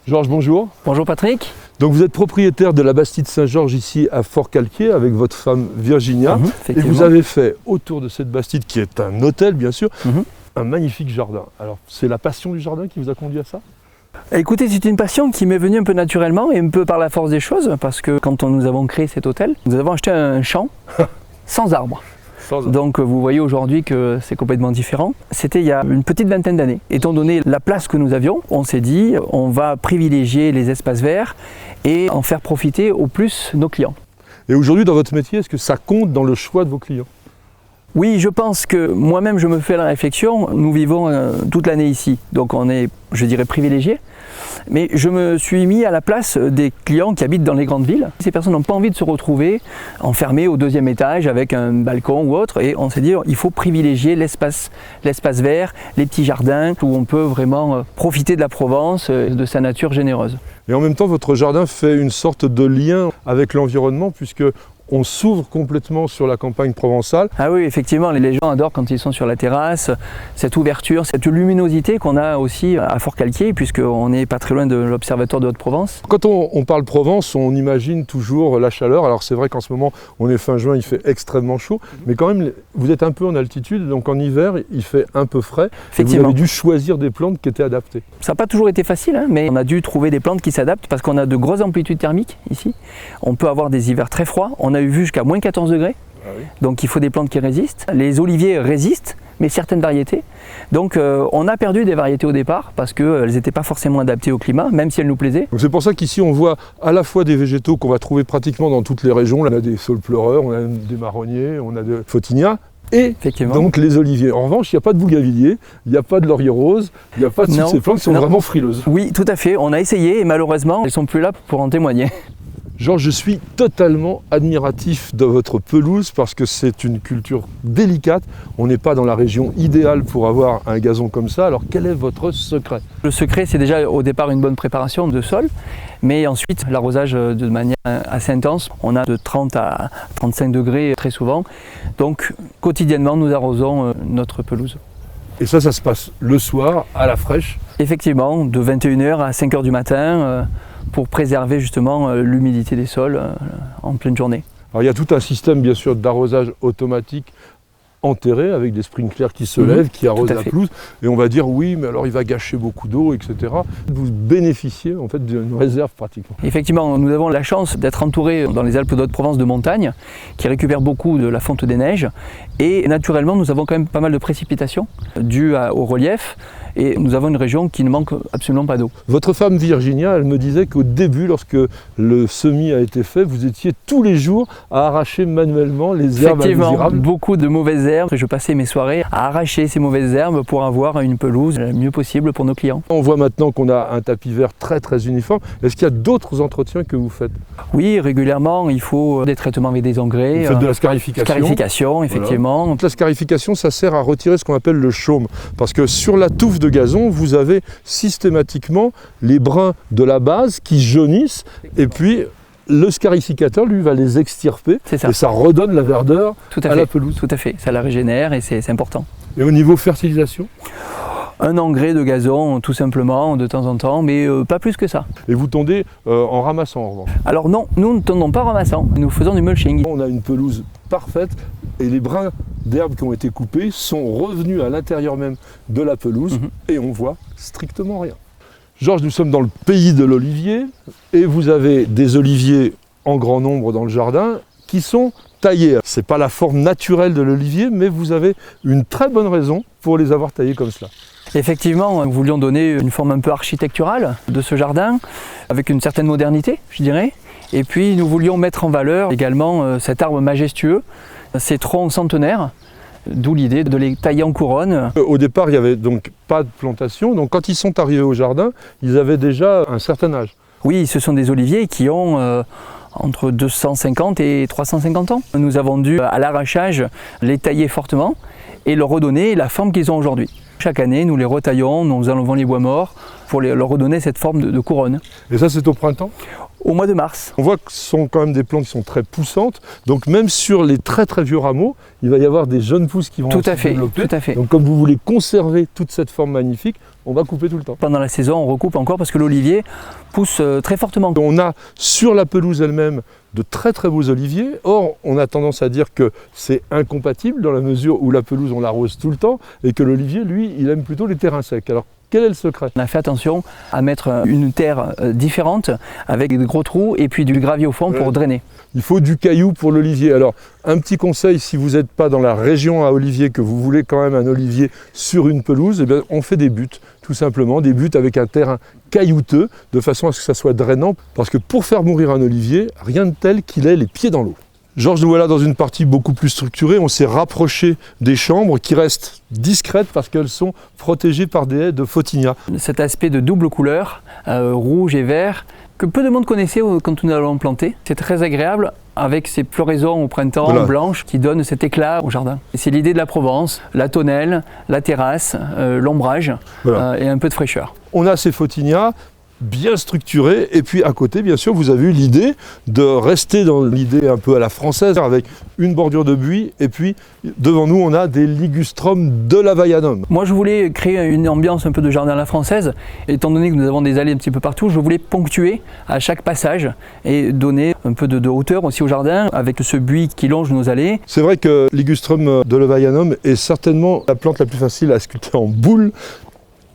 Georges, bonjour. Bonjour Patrick. Donc vous êtes propriétaire de la Bastide Saint-Georges ici à Fort-Calquier avec votre femme Virginia. Et vous avez fait autour de cette Bastide, qui est un hôtel bien sûr, un magnifique jardin. Alors c'est la passion du jardin qui vous a conduit à ça ? Écoutez, c'est une passion qui m'est venue un peu naturellement et un peu par la force des choses, parce que quand nous avons créé cet hôtel, nous avons acheté un champ sans arbres. Donc vous voyez aujourd'hui que c'est complètement différent. C'était il y a une petite vingtaine d'années. Étant donné la place que nous avions, on s'est dit on va privilégier les espaces verts et en faire profiter au plus nos clients. Et aujourd'hui dans votre métier, est-ce que ça compte dans le choix de vos clients ? Oui, je pense que moi-même je me fais la réflexion, nous vivons toute l'année ici, donc on est, je dirais, privilégiés. Mais je me suis mis à la place des clients qui habitent dans les grandes villes. Ces personnes n'ont pas envie de se retrouver enfermées au deuxième étage avec un balcon ou autre. Et on s'est dit il faut privilégier l'espace vert, les petits jardins où on peut vraiment profiter de la Provence, de sa nature généreuse. Et en même temps, votre jardin fait une sorte de lien avec l'environnement puisque on s'ouvre complètement sur la campagne provençale. Ah oui, effectivement, les gens adorent quand ils sont sur la terrasse, cette ouverture, cette luminosité qu'on a aussi à Fort-Calquier, puisqu'on n'est pas très loin de l'Observatoire de Haute-Provence. Quand on parle Provence, on imagine toujours la chaleur. Alors c'est vrai qu'en ce moment, on est fin juin, il fait extrêmement chaud, mais quand même, vous êtes un peu en altitude, donc en hiver, il fait un peu frais. Et vous avez dû choisir des plantes qui étaient adaptées. Ça n'a pas toujours été facile, mais on a dû trouver des plantes qui s'adaptent, parce qu'on a de grosses amplitudes thermiques ici. On peut avoir des hivers très froids. On a eu vu jusqu'à moins 14 degrés, donc il faut des plantes qui résistent. Les oliviers résistent, mais certaines variétés. Donc on a perdu des variétés au départ parce qu'elles n'étaient pas forcément adaptées au climat, même si elles nous plaisaient. Donc c'est pour ça qu'ici on voit à la fois des végétaux qu'on va trouver pratiquement dans toutes les régions. On a des saules-pleureurs, on a des marronniers, on a des photinia. Et donc les oliviers. En revanche, il n'y a pas de bougainvilliers, il n'y a pas de laurier rose, il n'y a pas de toutes ces plantes qui sont vraiment frileuses. Oui, tout à fait. On a essayé et malheureusement, elles ne sont plus là pour en témoigner. Georges, je suis totalement admiratif de votre pelouse parce que c'est une culture délicate. On n'est pas dans la région idéale pour avoir un gazon comme ça. Alors quel est votre secret ? Le secret, c'est déjà au départ une bonne préparation de sol, mais ensuite l'arrosage de manière assez intense. On a de 30 à 35 degrés très souvent. Donc quotidiennement, nous arrosons notre pelouse. Et ça se passe le soir, à la fraîche ? Effectivement, de 21h à 5h du matin. Pour préserver justement l'humidité des sols en pleine journée. Alors il y a tout un système bien sûr d'arrosage automatique enterré avec des sprinklers qui se lèvent, qui arrosent la pelouse. Et on va dire oui, mais alors il va gâcher beaucoup d'eau, etc. Vous bénéficiez en fait d'une réserve pratiquement. Effectivement, nous avons la chance d'être entourés dans les Alpes d'Haute-Provence de montagnes qui récupèrent beaucoup de la fonte des neiges. Et naturellement, nous avons quand même pas mal de précipitations dues au relief. Et nous avons une région qui ne manque absolument pas d'eau. Votre femme Virginia, elle me disait qu'au début, lorsque le semis a été fait, vous étiez tous les jours à arracher manuellement les herbes indésirables. Effectivement, beaucoup de mauvaises herbes. Je passais mes soirées à arracher ces mauvaises herbes pour avoir une pelouse le mieux possible pour nos clients. On voit maintenant qu'on a un tapis vert très très uniforme. Est-ce qu'il y a d'autres entretiens que vous faites ? Oui, régulièrement, il faut des traitements avec des engrais. Vous faites de la scarification. Scarification, effectivement. Voilà. La scarification, ça sert à retirer ce qu'on appelle le chaume. Parce que sur la touffe de gazon, vous avez systématiquement les brins de la base qui jaunissent et puis le scarificateur, lui, va les extirper et ça redonne la verdeur à la pelouse. Tout à fait, ça la régénère et c'est important. Et au niveau fertilisation ? Un engrais de gazon, tout simplement, de temps en temps, mais pas plus que ça. Et vous tondez en ramassant en revanche ? Alors non, nous ne tondons pas en ramassant, nous faisons du mulching. On a une pelouse parfaite et les brins d'herbe qui ont été coupés sont revenus à l'intérieur même de la pelouse et on voit strictement rien. Georges, nous sommes dans le pays de l'olivier et vous avez des oliviers en grand nombre dans le jardin qui sont taillés. Ce n'est pas la forme naturelle de l'olivier, mais vous avez une très bonne raison pour les avoir taillés comme cela. Effectivement, nous voulions donner une forme un peu architecturale de ce jardin, avec une certaine modernité, je dirais. Et puis nous voulions mettre en valeur également cet arbre majestueux, ces troncs centenaires, d'où l'idée de les tailler en couronne. Au départ, il n'y avait donc pas de plantation, donc quand ils sont arrivés au jardin, ils avaient déjà un certain âge. Oui, ce sont des oliviers qui ont entre 250 et 350 ans. Nous avons dû, à l'arrachage, les tailler fortement et leur redonner la forme qu'ils ont aujourd'hui. Chaque année, nous les retaillons, nous enlevons les bois morts pour leur redonner cette forme de couronne. Et ça, c'est au printemps? Au mois de mars. On voit que ce sont quand même des plantes qui sont très poussantes, donc même sur les très très vieux rameaux, il va y avoir des jeunes pousses qui vont se développer. Tout à fait. Donc comme vous voulez conserver toute cette forme magnifique, on va couper tout le temps. Pendant la saison, on recoupe encore parce que l'olivier pousse très fortement. On a sur la pelouse elle-même de très très beaux oliviers. Or, on a tendance à dire que c'est incompatible dans la mesure où la pelouse, on l'arrose tout le temps et que l'olivier, lui, il aime plutôt les terrains secs. Alors, quel est le secret? On a fait attention à mettre une terre différente avec des gros trous et puis du gravier au fond pour drainer. Il faut du caillou pour l'olivier. Alors, un petit conseil, si vous n'êtes pas dans la région à olivier, que vous voulez quand même un olivier sur une pelouse, eh bien, on fait des buttes, tout simplement, des buttes avec un terrain caillouteux, de façon à ce que ça soit drainant. Parce que pour faire mourir un olivier, rien de tel qu'il ait les pieds dans l'eau. Georges, nous voilà dans une partie beaucoup plus structurée. On s'est rapproché des chambres qui restent discrètes parce qu'elles sont protégées par des haies de photinia. Cet aspect de double couleur, rouge et vert, que peu de monde connaissait quand nous l'avons planté. C'est très agréable avec ces floraisons au printemps blanches qui donnent cet éclat au jardin. C'est l'idée de la Provence, la tonnelle, la terrasse, l'ombrage et un peu de fraîcheur. On a ces photinia bien structuré, et puis à côté, bien sûr, vous avez eu l'idée de rester dans l'idée un peu à la française, avec une bordure de buis, et puis devant nous, on a des ligustrum de l'Avaianum. Moi, je voulais créer une ambiance un peu de jardin à la française, étant donné que nous avons des allées un petit peu partout, je voulais ponctuer à chaque passage et donner un peu de hauteur aussi au jardin, avec ce buis qui longe nos allées. C'est vrai que ligustrum de l'Avaianum est certainement la plante la plus facile à sculpter en boule.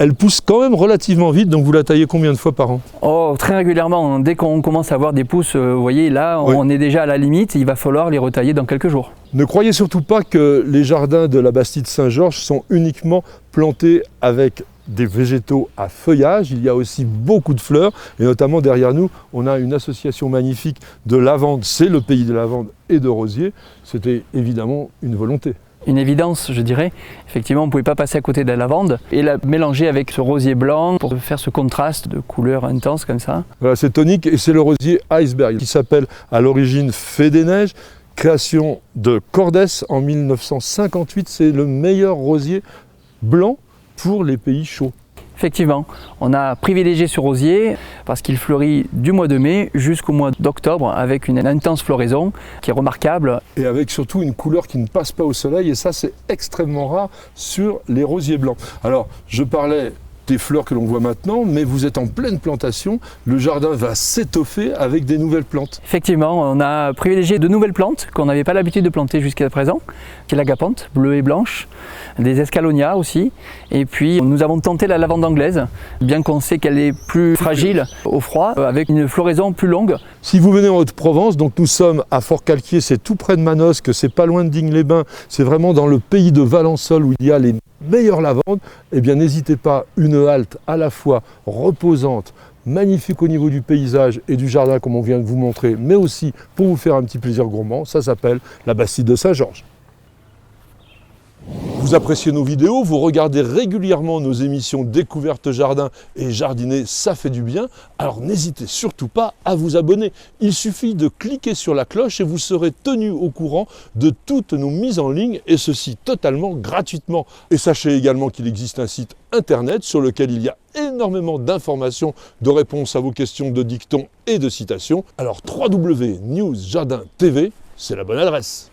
Elle pousse quand même relativement vite, donc vous la taillez combien de fois par an? Oh, très régulièrement. Dès qu'on commence à avoir des pousses, vous voyez, là, on est déjà à la limite, il va falloir les retailler dans quelques jours. Ne croyez surtout pas que les jardins de la Bastide Saint-Georges sont uniquement plantés avec des végétaux à feuillage. Il y a aussi beaucoup de fleurs, et notamment derrière nous, on a une association magnifique de lavande. C'est le pays de lavande et de rosier. C'était évidemment une volonté. Une évidence, je dirais. Effectivement, on ne pouvait pas passer à côté de la lavande et la mélanger avec ce rosier blanc pour faire ce contraste de couleurs intenses comme ça. Voilà, c'est tonique et c'est le rosier Iceberg qui s'appelle à l'origine Fée des Neiges. Création de Cordès en 1958. C'est le meilleur rosier blanc pour les pays chauds. Effectivement, on a privilégié ce rosier parce qu'il fleurit du mois de mai jusqu'au mois d'octobre avec une intense floraison qui est remarquable. Et avec surtout une couleur qui ne passe pas au soleil, et ça c'est extrêmement rare sur les rosiers blancs. Alors je parlais des fleurs que l'on voit maintenant, mais vous êtes en pleine plantation, le jardin va s'étoffer avec des nouvelles plantes. Effectivement, on a privilégié de nouvelles plantes qu'on n'avait pas l'habitude de planter jusqu'à présent, qui est l'agapanthe, bleue et blanche, des escalonias aussi, et puis nous avons tenté la lavande anglaise, bien qu'on sait qu'elle est plus fragile au froid, avec une floraison plus longue. Si vous venez en Haute-Provence, donc nous sommes à Fort-Calquier, c'est tout près de Manosque, c'est pas loin de Digne-les-Bains, c'est vraiment dans le pays de Valençol où il y a les meilleures lavandes, eh bien n'hésitez pas, une halte à la fois reposante, magnifique au niveau du paysage et du jardin comme on vient de vous montrer, mais aussi pour vous faire un petit plaisir gourmand, ça s'appelle la Bastide de Saint-Georges. Vous appréciez nos vidéos, vous regardez régulièrement nos émissions Découverte Jardin et Jardiner, ça fait du bien. Alors n'hésitez surtout pas à vous abonner. Il suffit de cliquer sur la cloche et vous serez tenu au courant de toutes nos mises en ligne, et ceci totalement gratuitement. Et sachez également qu'il existe un site internet sur lequel il y a énormément d'informations, de réponses à vos questions, de dictons et de citations. Alors www.newsjardin.tv, c'est la bonne adresse.